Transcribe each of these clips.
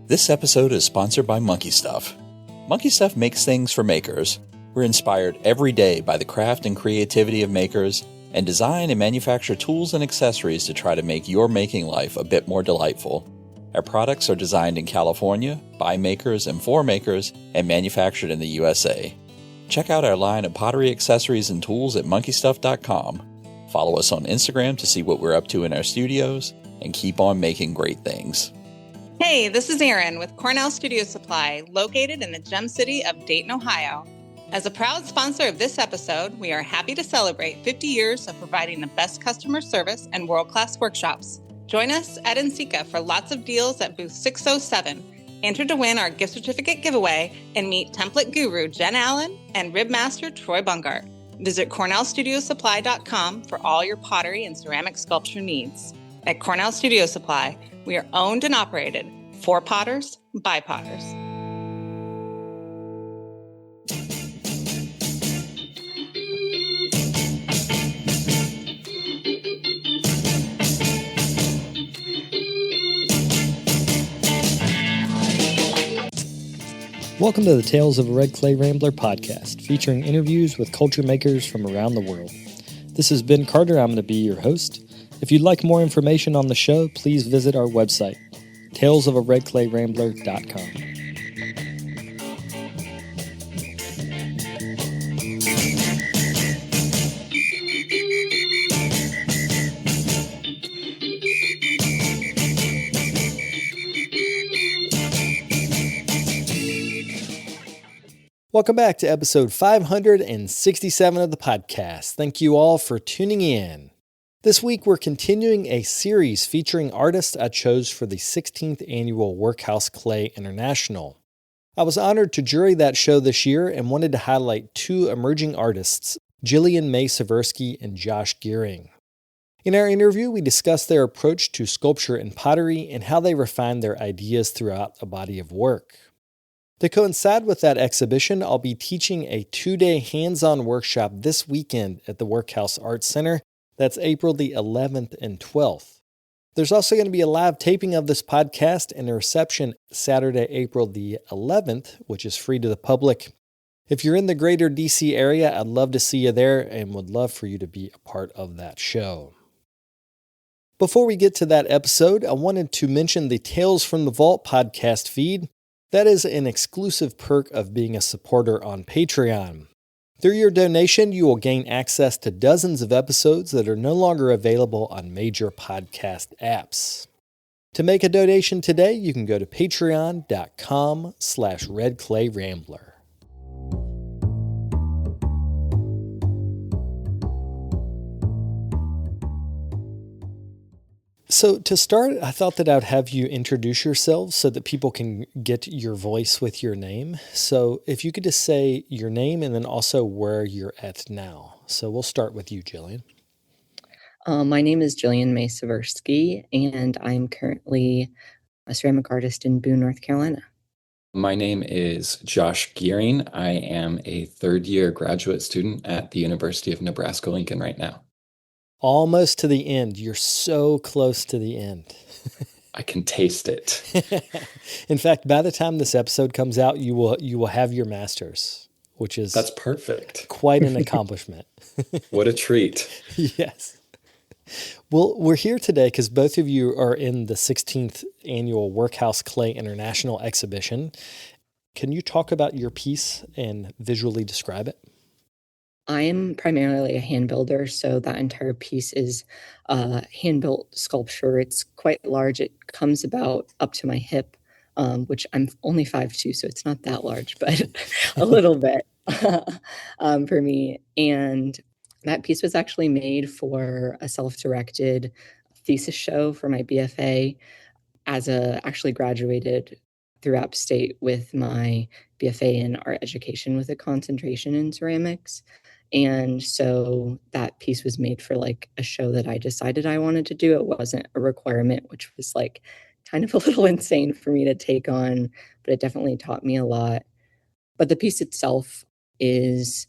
This episode is sponsored by Monkey Stuff. Monkey Stuff makes things for makers. We're inspired every day by the craft and creativity of makers and design and manufacture tools and accessories to try to make your making life a bit more delightful. Our products are designed in California, by makers and for makers, and manufactured in the USA. Check out our line of pottery accessories and tools at monkeystuff.com. Follow us on Instagram to see what we're up to in our studios, and keep on making great things. Hey, this is Erin with Cornell Studio Supply, located in the gem city of Dayton, Ohio. As a proud sponsor of this episode, we are happy to celebrate 50 years of providing the best customer service and world-class workshops. Join us at NCECA for lots of deals at booth 607. Enter to win our gift certificate giveaway and meet template guru Jen Allen and rib master Troy Bungart. Visit CornellStudioSupply.com for all your pottery and ceramic sculpture needs. At Cornell Studio Supply, we are owned and operated for potters, by potters. Welcome to the Tales of a Red Clay Rambler podcast, featuring interviews with culture makers from around the world. This is Ben Carter. I'm going to be your host. If you'd like more information on the show, please visit our website, talesofaredclayrambler.com. Welcome back to episode 567 of the podcast. Thank you all for tuning in. This week, we're continuing a series featuring artists I chose for the 16th Annual Workhouse Clay International. I was honored to jury that show this year and wanted to highlight two emerging artists, Jillian Mae Seversky and Josh Goering. In our interview, we discussed their approach to sculpture and pottery and how they refine their ideas throughout a body of work. To coincide with that exhibition, I'll be teaching a 2-day hands-on workshop this weekend at the Workhouse Arts Center. That's April the 11th and 12th. There's also going to be a live taping of this podcast and a reception Saturday, April the 11th, which is free to the public. If you're in the greater DC area, I'd love to see you there and would love for you to be a part of that show. Before we get to that episode, I wanted to mention the Tales from the Vault podcast feed. That is an exclusive perk of being a supporter on Patreon. Through your donation, you will gain access to dozens of episodes that are no longer available on major podcast apps. To make a donation today, you can go to patreon.com/redclayrambler. So to start, I thought that I'd have you introduce yourselves so that people can get your voice with your name. So if you could just say your name and then also where you're at now. So we'll start with you, Jillian. My name is Jillian Mae Seversky, and I'm currently a ceramic artist in Boone, North Carolina. My name is Josh Goering. I am a third-year graduate student at the University of Nebraska-Lincoln right now. Almost to the end. You're so close to the end. I can taste it. In fact, by the time this episode comes out, you will have your master's, which is That's perfect. Quite an accomplishment. What a treat. Yes. Well, we're here today because both of you are in the 16th Annual Workhouse Clay International exhibition. Can you talk about your piece and visually describe it? I'm primarily a hand builder, so that entire piece is hand-built sculpture. It's quite large. It comes about up to my hip, which I'm only 5'2", so it's not that large, but a little bit for me. And that piece was actually made for a self-directed thesis show for my BFA. Actually graduated through App State with my BFA in art education with a concentration in ceramics. And so that piece was made for like a show that I decided I wanted to do. It wasn't a requirement, which was like kind of a little insane for me to take on, but it definitely taught me a lot. But the piece itself is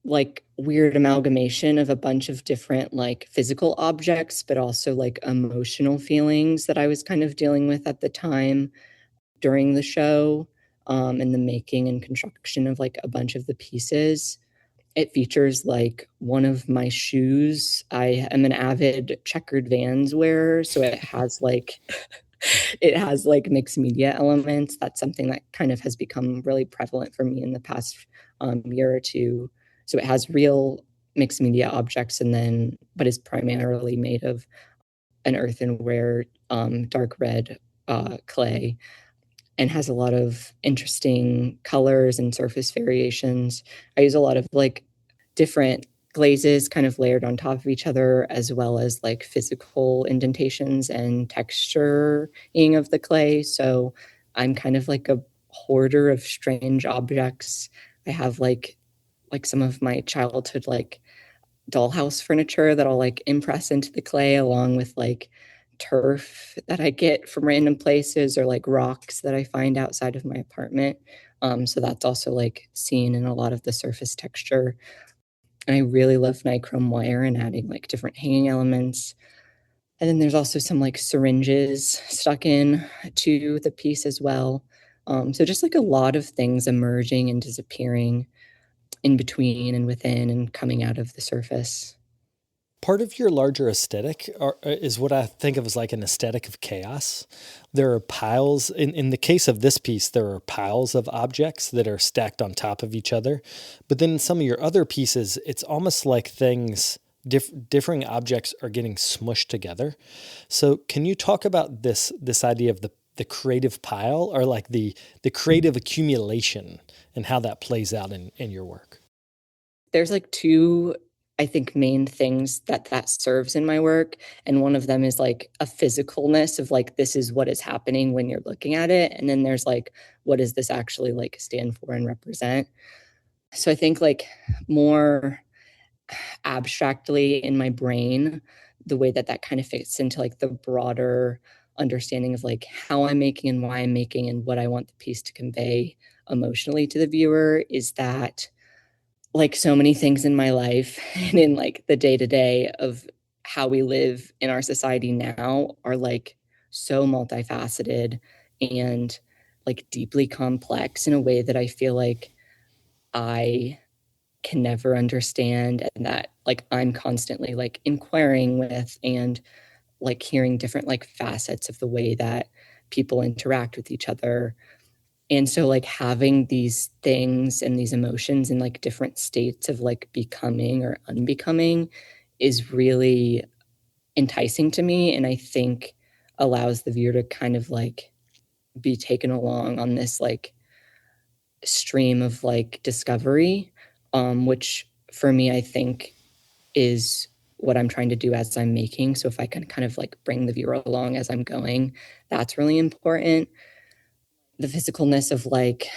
like weird amalgamation of a bunch of different like physical objects, but also like emotional feelings that I was kind of dealing with at the time during the show, and the making and construction of like a bunch of the pieces. It features like one of my shoes. I am an avid checkered Vans wearer, so it has like it has like mixed media elements. That's something that kind of has become really prevalent for me in the past year or two. So it has real mixed media objects, and then but is primarily made of an earthenware dark red clay, and has a lot of interesting colors and surface variations. I use a lot of like different glazes kind of layered on top of each other, as well as like physical indentations and texturing of the clay. So I'm kind of like a hoarder of strange objects. I have like some of my childhood like dollhouse furniture that I'll like impress into the clay, along with like turf that I get from random places, or like rocks that I find outside of my apartment. So that's also like seen in a lot of the surface texture. And I really love nichrome wire and adding like different hanging elements. And then there's also some like syringes stuck in to the piece as well. So just like a lot of things emerging and disappearing in between and within and coming out of the surface. Part of your larger aesthetic is what I think of as like an aesthetic of chaos. There are piles, in the case of this piece, there are piles of objects that are stacked on top of each other. But then in some of your other pieces, it's almost like things, differing objects are getting smushed together. So can you talk about this idea of the creative pile, or like the creative accumulation, and how that plays out in your work? There's like two, I think, main things that serves in my work. And one of them is like a physicalness of like, this is what is happening when you're looking at it. And then there's like, what does this actually like stand for and represent? So I think like more abstractly in my brain, the way that kind of fits into like the broader understanding of like how I'm making and why I'm making and what I want the piece to convey emotionally to the viewer is that, like so many things in my life and in like the day-to-day of how we live in our society now, are like so multifaceted and like deeply complex in a way that I feel like I can never understand, and that like I'm constantly like inquiring with, and like hearing different like facets of the way that people interact with each other. And so like having these things and these emotions in like different states of like becoming or unbecoming is really enticing to me, and I think allows the viewer to kind of like be taken along on this like stream of like discovery, which for me I think is what I'm trying to do as I'm making. So if I can kind of like bring the viewer along as I'm going, that's really important. The physicalness of like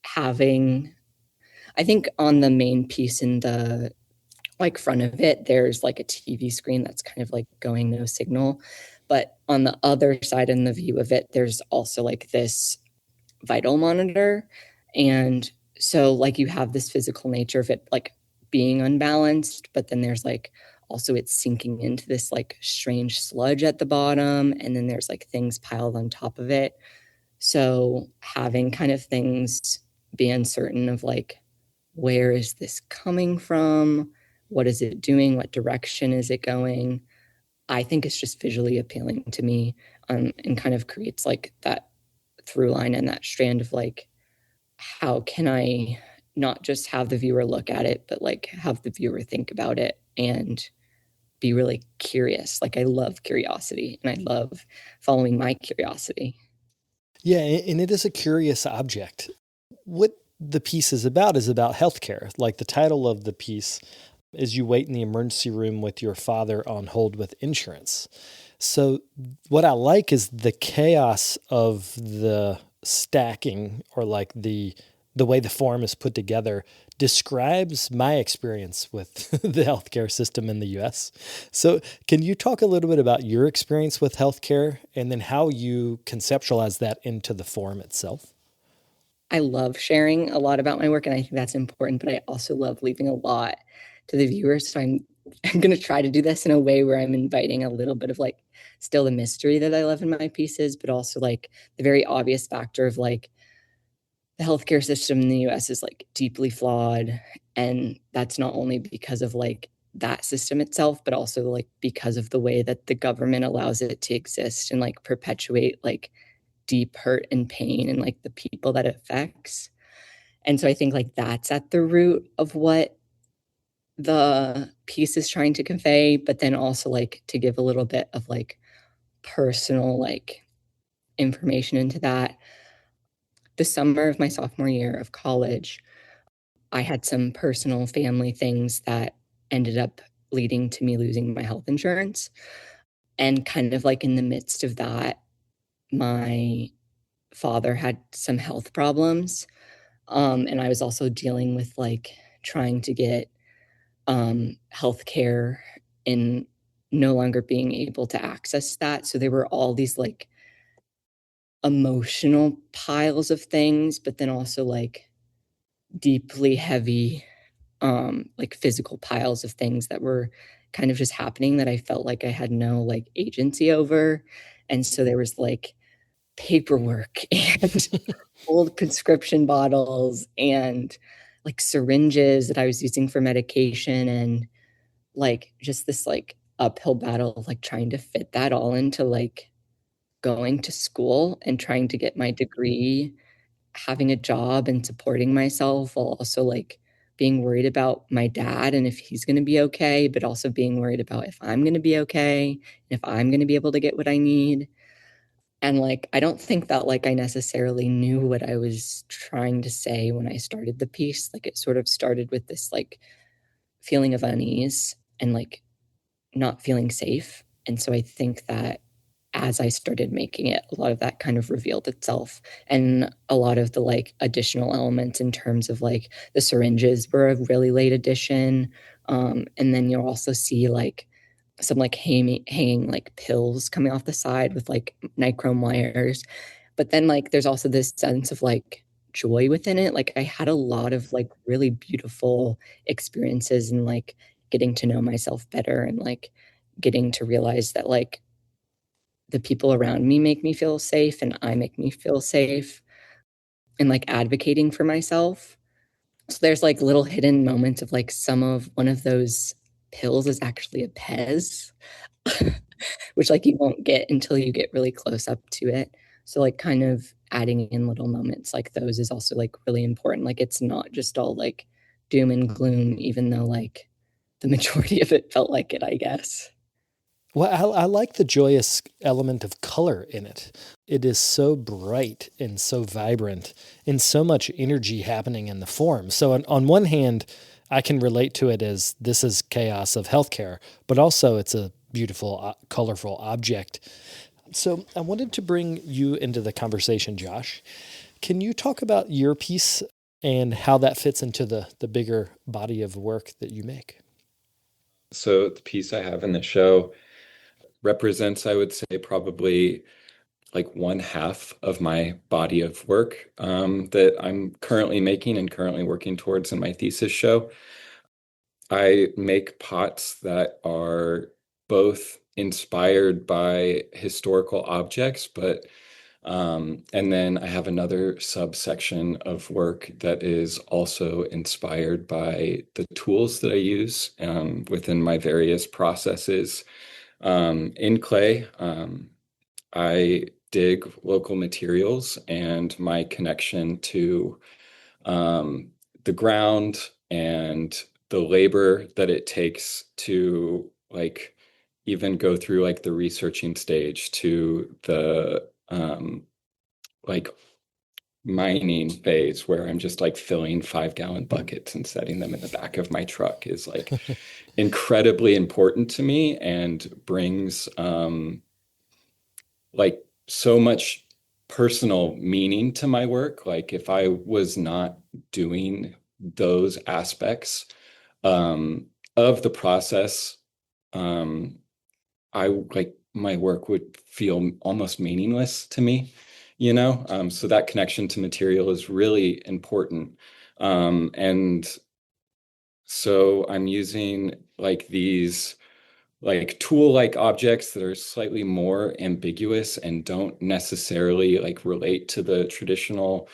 having, I think on the main piece in the like front of it, there's like a TV screen that's kind of like going no signal. But on the other side in the view of it, there's also like this vital monitor. And so like you have this physical nature of it like being unbalanced, but then there's like also it's sinking into this like strange sludge at the bottom. And then there's like things piled on top of it. So having kind of things be uncertain of like, where is this coming from? What is it doing? What direction is it going? I think it's just visually appealing to me, and kind of creates like that through line and that strand of like, how can I not just have the viewer look at it, but like have the viewer think about it and be really curious. Like I love curiosity, and I love following my curiosity. Yeah, and it is a curious object. What the piece is about healthcare. Like the title of the piece is "You Wait in the Emergency Room with Your Father on Hold with Insurance." So what I like is the chaos of the stacking, or like the way the form is put together describes my experience with the healthcare system in the US. So can you talk a little bit about your experience with healthcare, and then how you conceptualize that into the form itself? I love sharing a lot about my work, and I think that's important, but I also love leaving a lot to the viewers. So I'm going to try to do this in a way where I'm inviting a little bit of like still the mystery that I love in my pieces, but also like the very obvious factor of like the healthcare system in the US is like deeply flawed. And that's not only because of like that system itself, but also like because of the way that the government allows it to exist and like perpetuate like deep hurt and pain and like the people that it affects. And so I think like that's at the root of what the piece is trying to convey, but then also like to give a little bit of like personal like information into that. The summer of my sophomore year of college, I had some personal family things that ended up leading to me losing my health insurance. And kind of like in the midst of that, my father had some health problems. And I was also dealing with like trying to get healthcare and no longer being able to access that. So there were all these like emotional piles of things, but then also like deeply heavy like physical piles of things that were kind of just happening that I felt like I had no like agency over. And so there was like paperwork and old prescription bottles and like syringes that I was using for medication, and like just this like uphill battle of like trying to fit that all into like going to school and trying to get my degree, having a job and supporting myself while also like being worried about my dad and if he's going to be okay, but also being worried about if I'm going to be okay and if I'm going to be able to get what I need. And like I don't think that like I necessarily knew what I was trying to say when I started the piece. Like it sort of started with this like feeling of unease and like not feeling safe. And so I think that as I started making it, a lot of that kind of revealed itself. And a lot of the like additional elements in terms of like the syringes were a really late addition. And then you'll also see like some like hanging like pills coming off the side with like nichrome wires. But then like there's also this sense of like joy within it. Like I had a lot of like really beautiful experiences and like getting to know myself better and like getting to realize that like the people around me make me feel safe and I make me feel safe, and like advocating for myself. So there's like little hidden moments of like some of one of those pills is actually a Pez, which like you won't get until you get really close up to it. So like kind of adding in little moments like those is also like really important. Like it's not just all like doom and gloom, even though like the majority of it felt like it, I guess. Well, I like the joyous element of color in it. It is so bright and so vibrant and so much energy happening in the form. So on one hand, I can relate to it as this is chaos of healthcare, but also it's a beautiful, colorful object. So I wanted to bring you into the conversation, Josh. Can you talk about your piece and how that fits into the bigger body of work that you make? So the piece I have in the show represents, I would say, probably like one half of my body of work that I'm currently making and currently working towards in my thesis show. I make pots that are both inspired by historical objects, but and then I have another subsection of work that is also inspired by the tools that I use within my various processes. In clay, I dig local materials, and my connection to the ground and the labor that it takes to like even go through like the researching stage to the like mining phase where I'm just like filling 5-gallon buckets and setting them in the back of my truck is like incredibly important to me and brings like so much personal meaning to my work. Like if I was not doing those aspects of the process, I like my work would feel almost meaningless to me, you know? So that connection to material is really important. And So I'm using like these like tool-like objects that are slightly more ambiguous and don't necessarily like relate to the traditional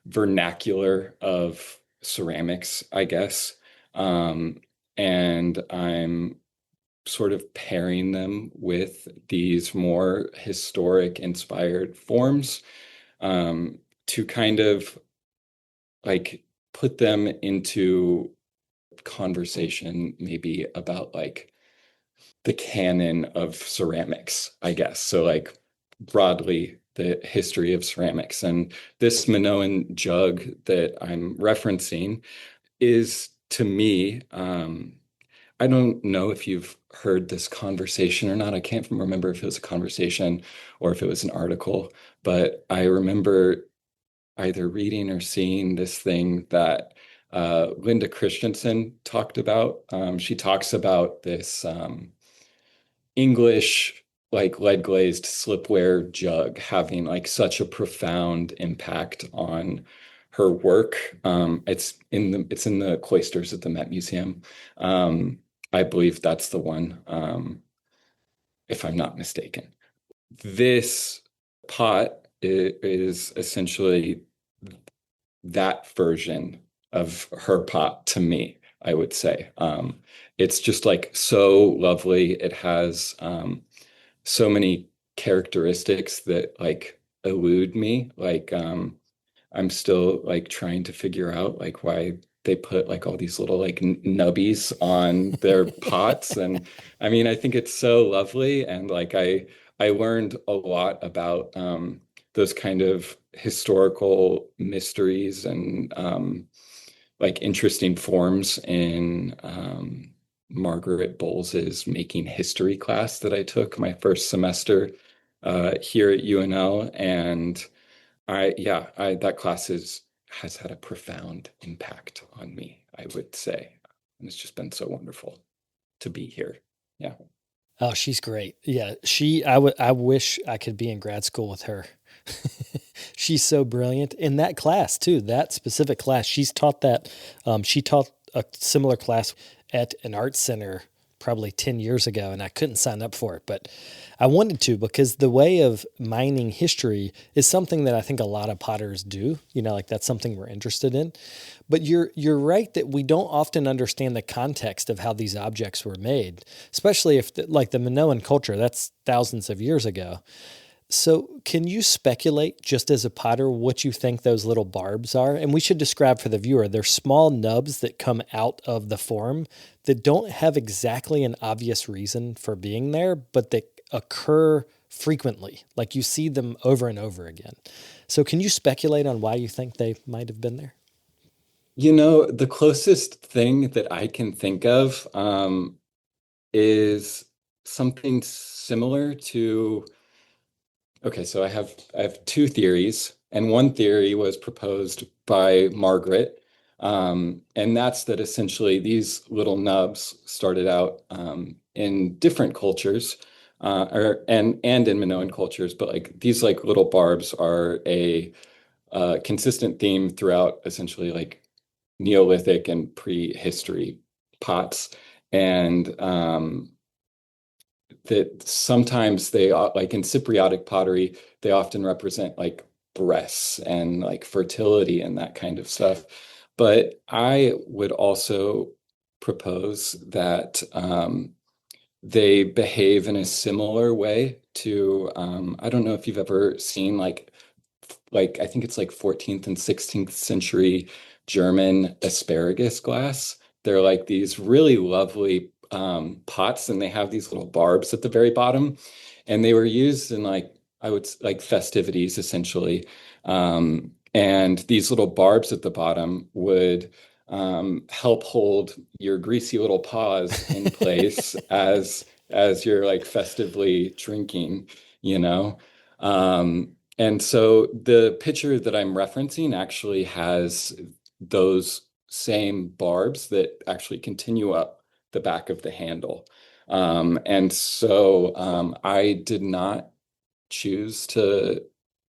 vernacular of ceramics, I guess. Um, and I'm sort of pairing them with these more historic inspired forms, to kind of like put them into conversation, maybe about like the canon of ceramics, I guess. So like broadly the history of ceramics. And this Minoan jug that I'm referencing is, to me, I don't know if you've heard this conversation or not. I can't remember if it was a conversation or if it was an article, but I remember either reading or seeing this thing that Linda Christensen talked about. She talks about this English like lead glazed slipware jug having like such a profound impact on her work. It's in the cloisters at the Met Museum. I believe that's the one, if I'm not mistaken. This pot is essentially that version of her pot to me, I would say. It's just like so lovely. It has so many characteristics that like elude me. Like I'm still like trying to figure out like why they put like all these little like nubbies on their pots. And I mean, I think it's so lovely. And like I learned a lot about those kind of historical mysteries and like interesting forms in Margaret Bowles's Making History class that I took my first semester here at UNL. And that class has had a profound impact on me, I would say. And it's just been so wonderful to be here. Yeah. Oh, she's great. Yeah, I wish I could be in grad school with her. She's so brilliant in that class too. That specific class, she's taught that. She taught a similar class at an art center probably 10 years ago, and I couldn't sign up for it, but I wanted to because the way of mining history is something that I think a lot of potters do. Like that's something we're interested in. But you're right that we don't often understand the context of how these objects were made, especially if like the Minoan culture, that's thousands of years ago. So can you speculate, just as a potter, what you think those little barbs are? And we should describe for the viewer, they're small nubs that come out of the form that don't have exactly an obvious reason for being there, but that occur frequently. Like you see them over and over again. So can you speculate on why you think they might have been there? You know, the closest thing that I can think of is something similar to. Okay, so I have two theories, and one theory was proposed by Margaret, and that's that essentially these little nubs started out in different cultures, and in Minoan cultures, but like these like little barbs are a consistent theme throughout essentially like Neolithic and prehistory pots, and that sometimes they like in Cypriotic pottery, they often represent like breasts and like fertility and that kind of stuff. But I would also propose that they behave in a similar way to I don't know if you've ever seen like I think it's like 14th and 16th century German asparagus glass. They're like these really lovely pots, and they have these little barbs at the very bottom, and they were used in like I would like festivities essentially. And these little barbs at the bottom would help hold your greasy little paws in place as you're like festively drinking, you know. And so the picture that I'm referencing actually has those same barbs that actually continue up the back of the handle. And so I did not choose to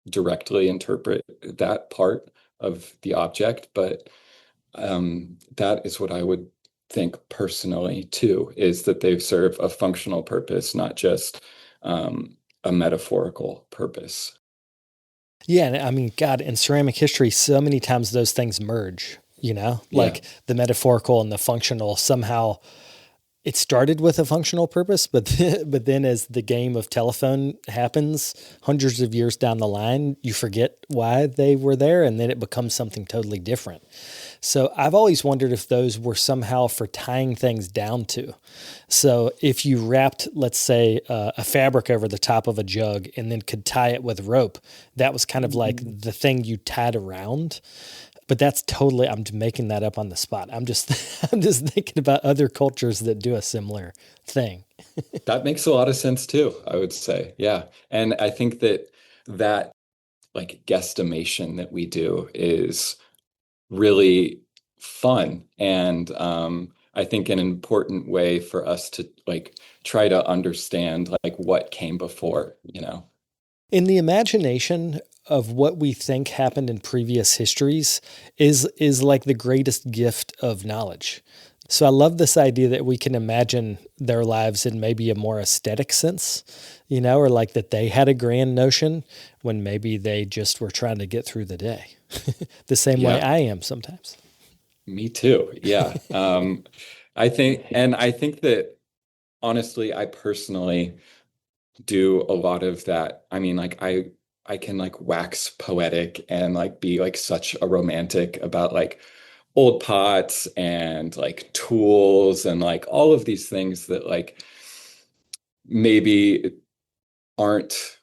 directly interpret that part of the object, but that is what I would think personally too, is that they serve a functional purpose, not just a metaphorical purpose. Yeah, and I mean, God, in ceramic history, so many times those things merge, Yeah. like the metaphorical and the functional somehow. It started with a functional purpose, but but then as the game of telephone happens hundreds of years down the line, you forget why they were there, and then it becomes something totally different. So I've always wondered if those were somehow for tying things down to. So if you wrapped, let's say, a fabric over the top of a jug and then could tie it with rope, that was kind of like the thing you tied around. But that's totally, I'm making that up on the spot. I'm just I'm just thinking about other cultures that do a similar thing. That makes a lot of sense too, I would say. Yeah. And I think that like guesstimation that we do is really fun, and I think an important way for us to like try to understand like what came before, you know. In the imagination of what we think happened in previous histories is like the greatest gift of knowledge. So I love this idea that we can imagine their lives in maybe a more aesthetic sense, or like that they had a grand notion when maybe they just were trying to get through the day. The same way Yeah, I am sometimes. me too. Yeah. I think that honestly, I personally do a lot of that. I mean, like I can like wax poetic and like be like such a romantic about like old pots and like tools and like all of these things that like maybe aren't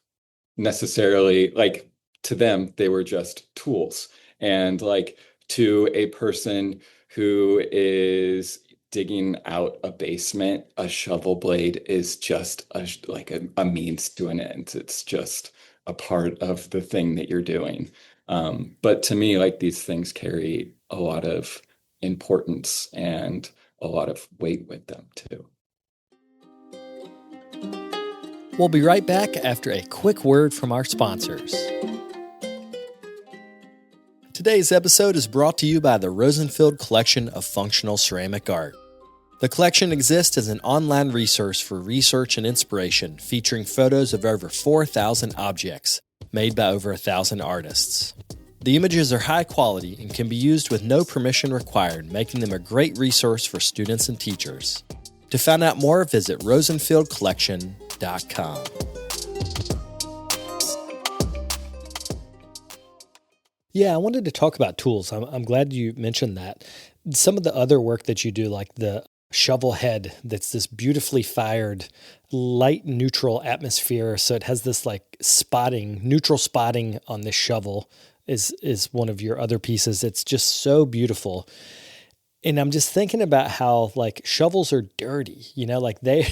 necessarily like, to them they were just tools, and like to a person who is digging out a basement, a shovel blade is just a means to an end. It's just a part of the thing that you're doing. But to me, like, these things carry a lot of importance and a lot of weight with them too. We'll be right back after a quick word from our sponsors. Today's episode is brought to you by the Rosenfield Collection of Functional Ceramic Art. The collection exists as an online resource for research and inspiration, featuring photos of over 4,000 objects made by over 1,000 artists. The images are high quality and can be used with no permission required, making them a great resource for students and teachers. To find out more, visit rosenfieldcollection.com. Yeah, I wanted to talk about tools. I'm glad you mentioned that. Some of the other work that you do, like the shovel head, that's this beautifully fired, light neutral atmosphere. So it has this like neutral spotting on this shovel is one of your other pieces. It's just so beautiful. And I'm just thinking about how like shovels are dirty, like they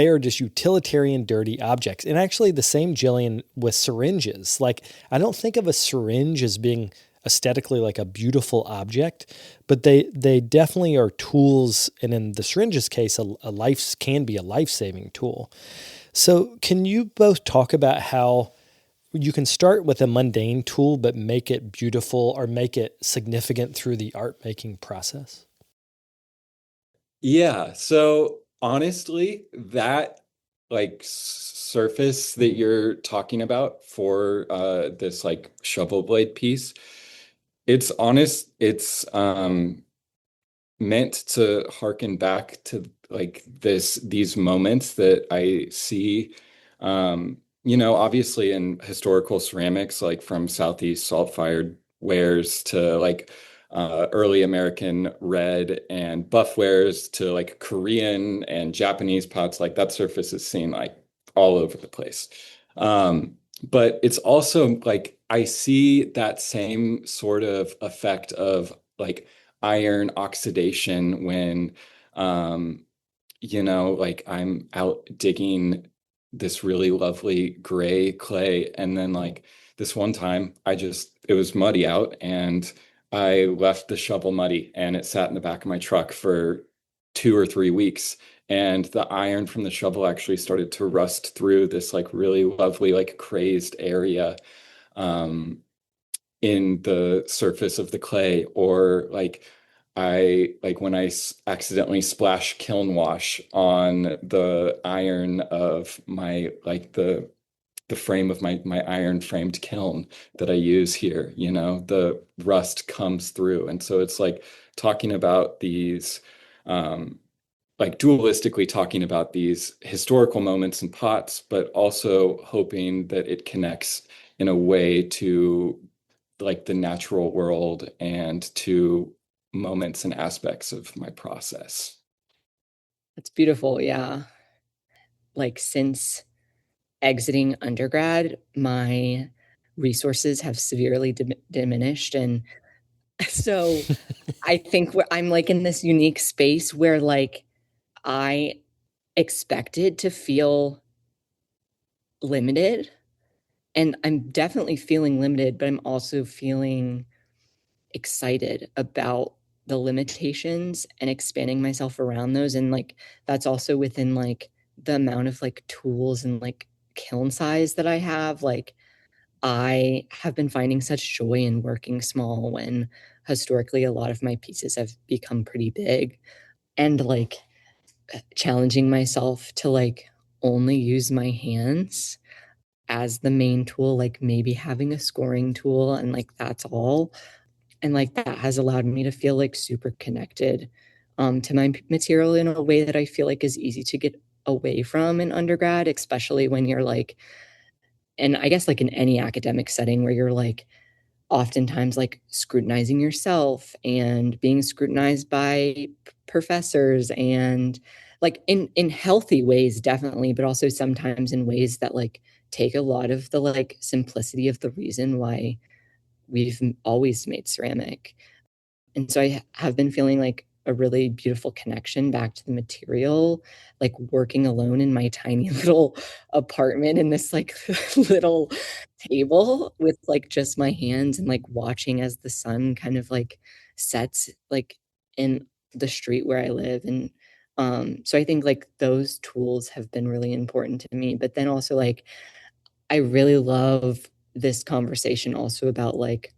are just utilitarian dirty objects. And actually the same, Jillian, with syringes. Like I don't think of a syringe as being aesthetically like a beautiful object, but they definitely are tools. And in the syringe's case, a life can be a life-saving tool. So can you both talk about how you can start with a mundane tool, but make it beautiful or make it significant through the art making process? Yeah, so honestly, that like surface that you're talking about for this like shovel blade piece, it's meant to harken back to like these moments that I see, obviously in historical ceramics, like from Southeast salt-fired wares to like early American red and buff wares to like Korean and Japanese pots. Like that surface is seen like all over the place. But it's also like I see that same sort of effect of like iron oxidation when like I'm out digging this really lovely gray clay, and then like this one time it was muddy out and I left the shovel muddy and it sat in the back of my truck for 2 or 3 weeks, and the iron from the shovel actually started to rust through this like really lovely like crazed area um in the surface of the clay. Or like when I accidentally splash kiln wash on the iron of my, like the frame of my iron framed kiln that I use here, the rust comes through. And so it's like talking about these, like dualistically talking about these historical moments and pots, but also hoping that it connects in a way to like the natural world and to moments and aspects of my process. That's beautiful. Yeah. Like since exiting undergrad, my resources have severely diminished. And so I think I'm like in this unique space where like I expected to feel limited, and I'm definitely feeling limited, but I'm also feeling excited about the limitations and expanding myself around those. And like that's also within like the amount of like tools and like kiln size that I have. Like I have been finding such joy in working small when historically a lot of my pieces have become pretty big, and like challenging myself to like only use my hands as the main tool, like maybe having a scoring tool and like that's all. And like that has allowed me to feel like super connected to my material in a way that I feel like is easy to get away from in undergrad, especially when you're like, and I guess like in any academic setting where you're like oftentimes like scrutinizing yourself and being scrutinized by professors, and like in healthy ways definitely, but also sometimes in ways that like take a lot of the like simplicity of the reason why we've always made ceramic. And so I have been feeling like a really beautiful connection back to the material, like working alone in my tiny little apartment in this like little table with like just my hands, and like watching as the sun kind of like sets like in the street where I live. And so I think like those tools have been really important to me. But then also like I really love this conversation also about like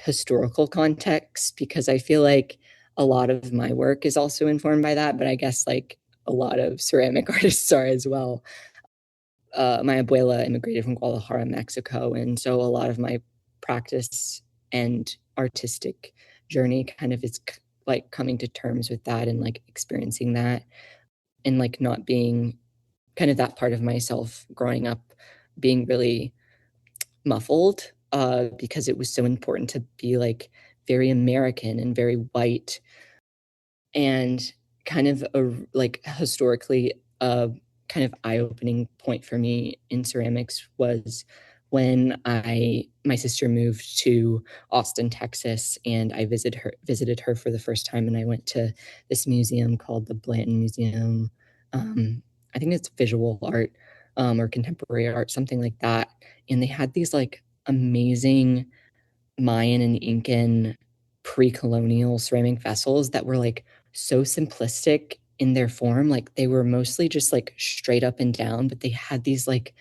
historical context, because I feel like a lot of my work is also informed by that, but I guess like a lot of ceramic artists are as well. My abuela immigrated from Guadalajara, Mexico, and so a lot of my practice and artistic journey kind of is like coming to terms with that and like experiencing that, and like not being kind of that part of myself growing up being really muffled, because it was so important to be like very American and very white. And kind of a like historically a kind of eye-opening point for me in ceramics was when my sister moved to Austin, Texas, and I visited her for the first time, and I went to this museum called the Blanton Museum. I think it's visual art, or contemporary art, something like that. And they had these like amazing Mayan and Incan pre-colonial ceramic vessels that were like so simplistic in their form. Like they were mostly just like straight up and down, but they had these like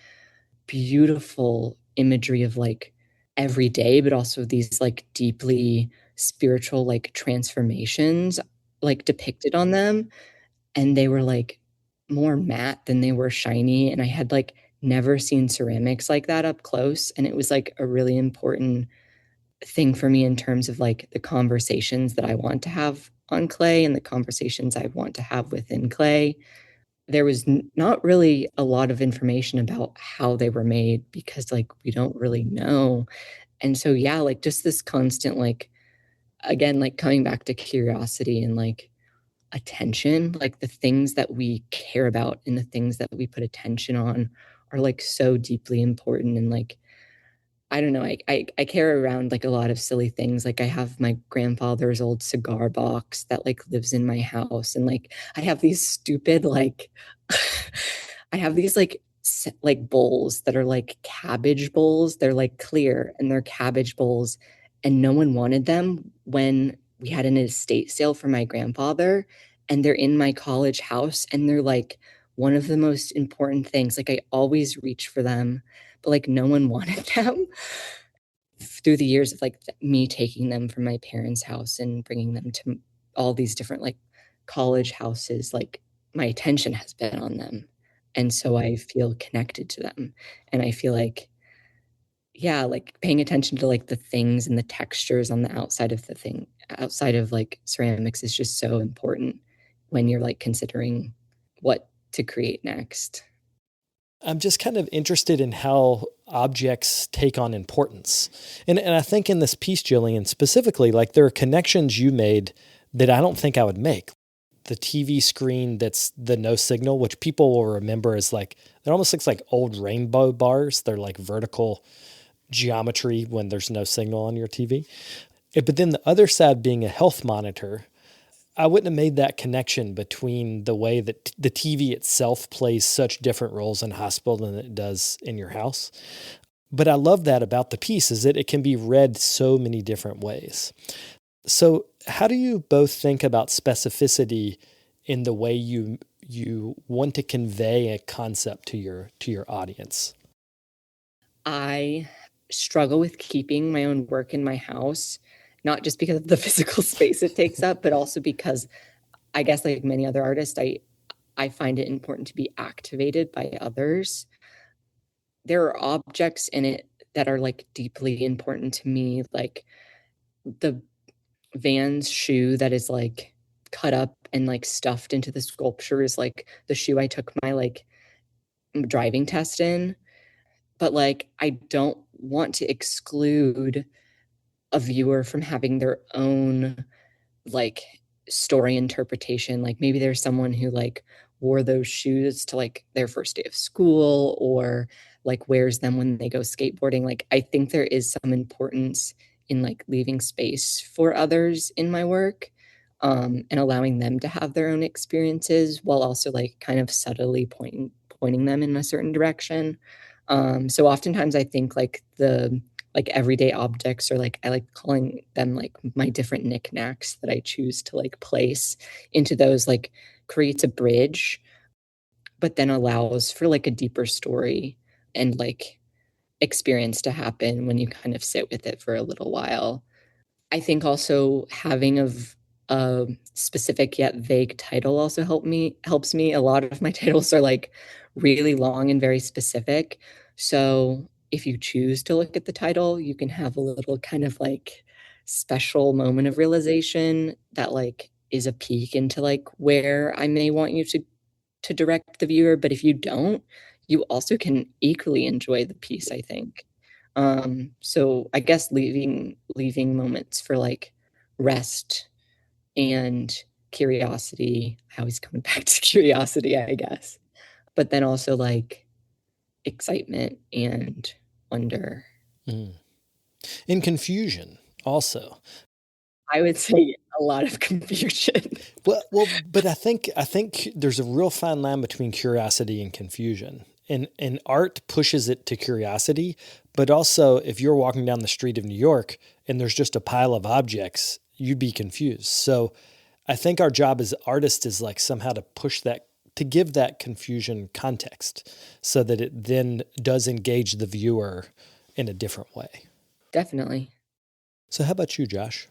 beautiful imagery of like every day, but also these like deeply spiritual like transformations like depicted on them. And they were like more matte than they were shiny. And I had like never seen ceramics like that up close. And it was like a really important thing for me in terms of like the conversations that I want to have on clay and the conversations I want to have within clay. There was not really a lot of information about how they were made because like we don't really know. And so yeah, like just this constant like, again, like coming back to curiosity and like attention, like the things that we care about and the things that we put attention on are like so deeply important. And like I don't know. I carry around like a lot of silly things. Like I have my grandfather's old cigar box that like lives in my house, and like I have these stupid like I have these like bowls that are like cabbage bowls. They're like clear and they're cabbage bowls, and no one wanted them when we had an estate sale for my grandfather, and they're in my college house, and they're like one of the most important things. Like I always reach for them, but like no one wanted them. through the years of like me taking them from my parents' house and bringing them to all these different like college houses, like my attention has been on them. And so I feel connected to them. And I feel like, yeah, like paying attention to like the things and the textures on the outside of the thing, outside of like ceramics is just so important when you're like considering what to create next. I'm just kind of interested in how objects take on importance. And I think in this piece, Jillian, specifically, like there are connections you made that I don't think I would make. The TV screen that's the no signal, which people will remember as like, it almost looks like old rainbow bars. They're like vertical geometry when there's no signal on your TV. But then the other side being a health monitor, I wouldn't have made that connection between the way that the TV itself plays such different roles in a hospital than it does in your house. But I love that about the piece is that it can be read so many different ways. So how do you both think about specificity in the way you want to convey a concept to your audience? I struggle with keeping my own work in my house, not just because of the physical space it takes up, but also because I guess like many other artists, I find it important to be activated by others. There are objects in it that are like deeply important to me, like the Vans shoe that is like cut up and like stuffed into the sculpture is like the shoe I took my like driving test in. But like I don't want to exclude a viewer from having their own like story interpretation. Like maybe there's someone who like wore those shoes to like their first day of school or like wears them when they go skateboarding. Like I think there is some importance in like leaving space for others in my work, and allowing them to have their own experiences while also like kind of subtly pointing them in a certain direction. So oftentimes I think like the like everyday objects or like I like calling them like my different knickknacks that I choose to like place into those like creates a bridge, but then allows for like a deeper story and like experience to happen when you kind of sit with it for a little while. I think also having a specific yet vague title also helps me. A lot of my titles are like really long and very specific. So if you choose to look at the title, you can have a little kind of like special moment of realization that like is a peek into like where I may want you to direct the viewer. But if you don't, you also can equally enjoy the piece, I think. So I guess leaving moments for like rest and curiosity. I always coming back to curiosity, I guess. But then also like excitement and wonder. Mm. And confusion also. I would say a lot of confusion. Well, but I think there's a real fine line between curiosity and confusion. And art pushes it to curiosity, but also if you're walking down the street of New York and there's just a pile of objects, you'd be confused. So I think our job as artists is like somehow to push that, to give that confusion context so that it then does engage the viewer in a different way. Definitely. So how about you, Josh?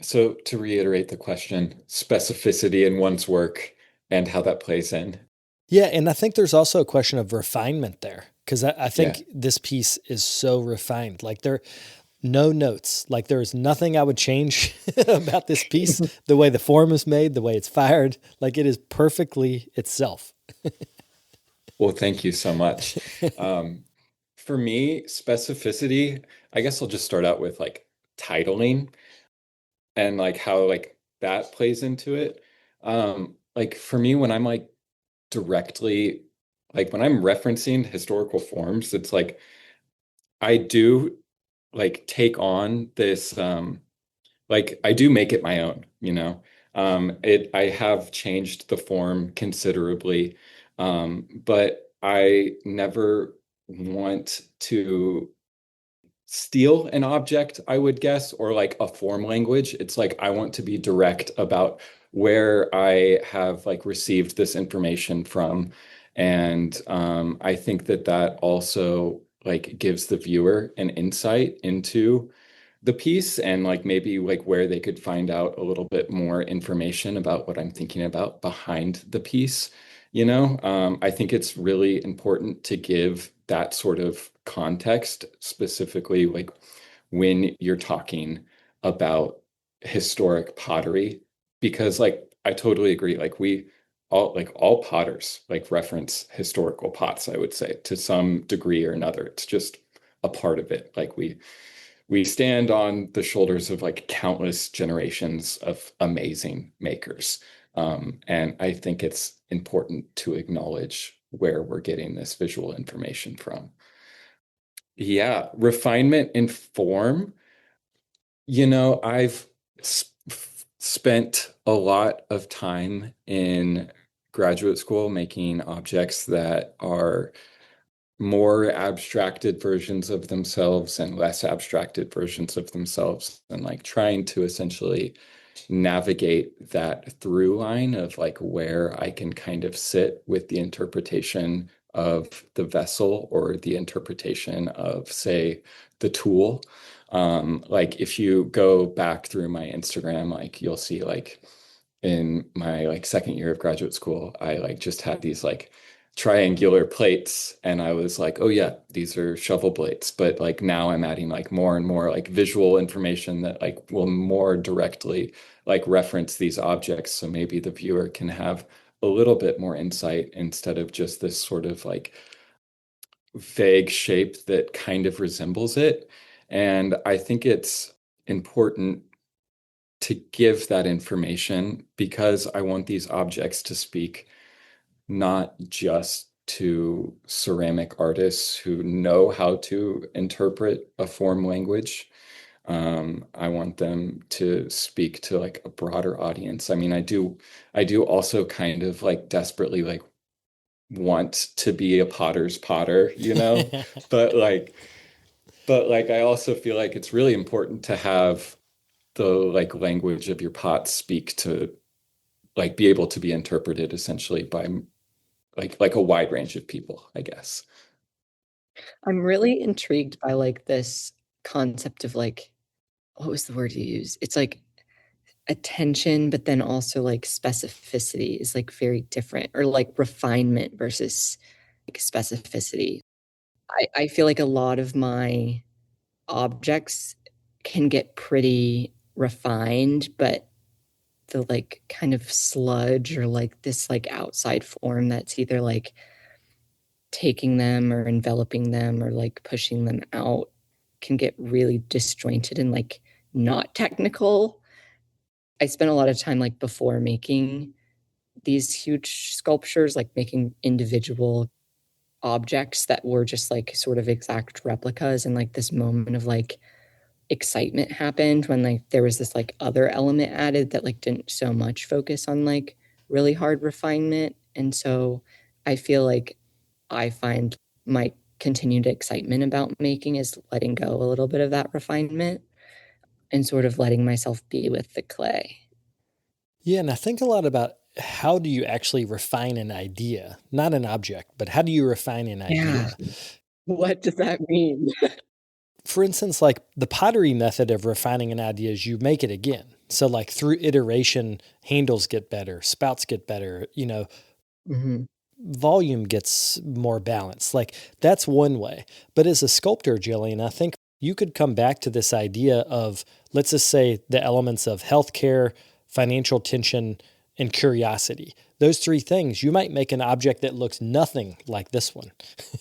So to reiterate the question, specificity in one's work and how that plays in. Yeah, and I think there's also a question of refinement there, because I think this piece is so refined. Like there are no notes. Like there is nothing I would change about this piece, the way the form is made, the way it's fired. Like it is perfectly itself. Well, thank you so much. For me, specificity, I guess I'll just start out with like titling and like how like that plays into it. Like for me, when I'm like directly, like when I'm referencing historical forms, it's like I do like take on this like I do make it my own, you know. I have changed the form considerably, but I never want to steal an object, I would guess, or like a form language. It's like I want to be direct about where I have like received this information from. And I think that that also like gives the viewer an insight into the piece and like maybe like where they could find out a little bit more information about what I'm thinking about behind the piece. I think it's really important to give that sort of context, specifically like when you're talking about historic pottery, because like I totally agree. All potters like reference historical pots, I would say, to some degree or another. It's just a part of it. Like we stand on the shoulders of like countless generations of amazing makers. And I think it's important to acknowledge where we're getting this visual information from. Yeah, refinement in form. I've spent a lot of time in graduate school making objects that are more abstracted versions of themselves and less abstracted versions of themselves, and like trying to essentially navigate that through line of like where I can kind of sit with the interpretation of the vessel or the interpretation of, say, the tool. Like if you go back through my Instagram, like you'll see like in my like second year of graduate school, I like just had these like triangular plates and I was like, oh yeah, these are shovel blades. But like now I'm adding like more and more like visual information that like will more directly like reference these objects. So maybe the viewer can have a little bit more insight instead of just this sort of like vague shape that kind of resembles it. And I think it's important to give that information because I want these objects to speak not just to ceramic artists who know how to interpret a form language. I want them to speak to like a broader audience. I mean, I do also kind of like desperately like want to be a potter's potter, but like, I also feel like it's really important to have the like language of your pot speak to like be able to be interpreted essentially by like a wide range of people, I guess. I'm really intrigued by like this concept of like, what was the word you use? It's like attention, but then also like specificity is like very different, or like refinement versus like specificity. I feel like a lot of my objects can get pretty refined, but the like kind of sludge or like this like outside form that's either like taking them or enveloping them or like pushing them out can get really disjointed and like not technical. I spent a lot of time like before making these huge sculptures, like making individual objects that were just like sort of exact replicas, and like this moment of like excitement happened when like there was this like other element added that like didn't so much focus on like really hard refinement. And so I feel like I find my continued excitement about making is letting go a little bit of that refinement and sort of letting myself be with the clay. Yeah, and I think a lot about how do you actually refine an idea, not an object, but how do you refine an Yeah. idea? What does that mean? For instance, like the pottery method of refining an idea is you make it again. So like through iteration, handles get better, spouts get better, Mhm. volume gets more balanced. Like that's one way. But as a sculptor, Jillian, I think you could come back to this idea of, let's just say, the elements of healthcare, financial tension, and curiosity. Those three things, you might make an object that looks nothing like this one,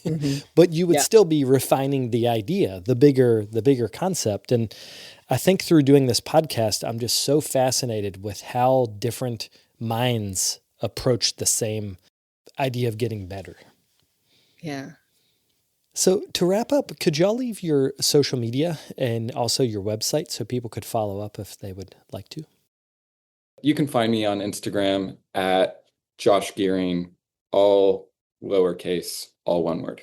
Mhm. but you would Yeah. still be refining the idea, the bigger concept. And I think through doing this podcast, I'm just so fascinated with how different minds approach the same idea of getting better. Yeah. So to wrap up, could y'all leave your social media and also your website so people could follow up if they would like to? You can find me on Instagram at Josh Goering, all lowercase, all one word.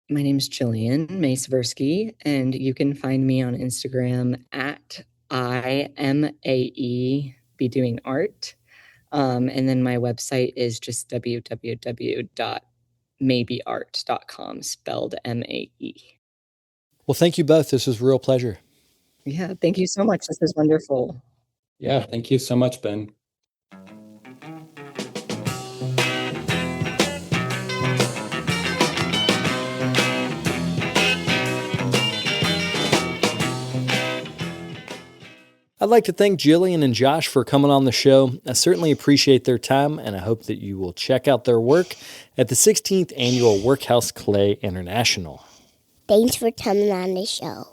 My name's Jillian Mae Seversky, and you can find me on Instagram at IMAE Be Doing Art. And then my website is just www.maeseversky.com. maebeart.com, spelled M-A-E. Well, thank you both. This was a real pleasure. Yeah, thank you so much. This is wonderful. Yeah, thank you so much, Ben. I'd like to thank Jillian and Josh for coming on the show. I certainly appreciate their time, and I hope that you will check out their work at the 16th Annual Workhouse Clay International. Thanks for coming on the show.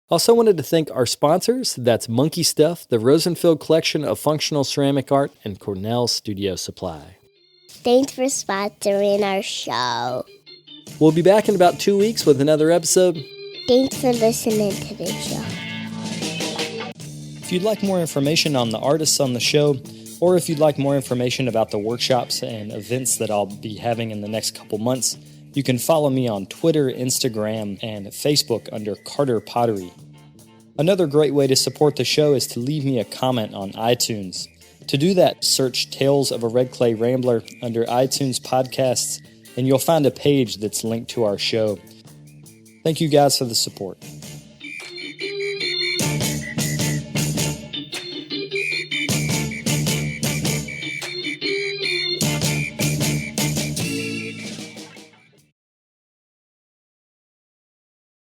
Also wanted to thank our sponsors. That's Monkey Stuff, the Rosenfield Collection of Functional Ceramic Art, and Cornell Studio Supply. Thanks for sponsoring our show. We'll be back in about 2 weeks with another episode. Thanks for listening to the show. If you'd like more information on the artists on the show, or if you'd like more information about the workshops and events that I'll be having in the next couple months, you can follow me on Twitter, Instagram, and Facebook under Carter Pottery. Another great way to support the show is to leave me a comment on iTunes. To do that, search Tales of a Red Clay Rambler under iTunes Podcasts, and you'll find a page that's linked to our show. Thank you guys for the support.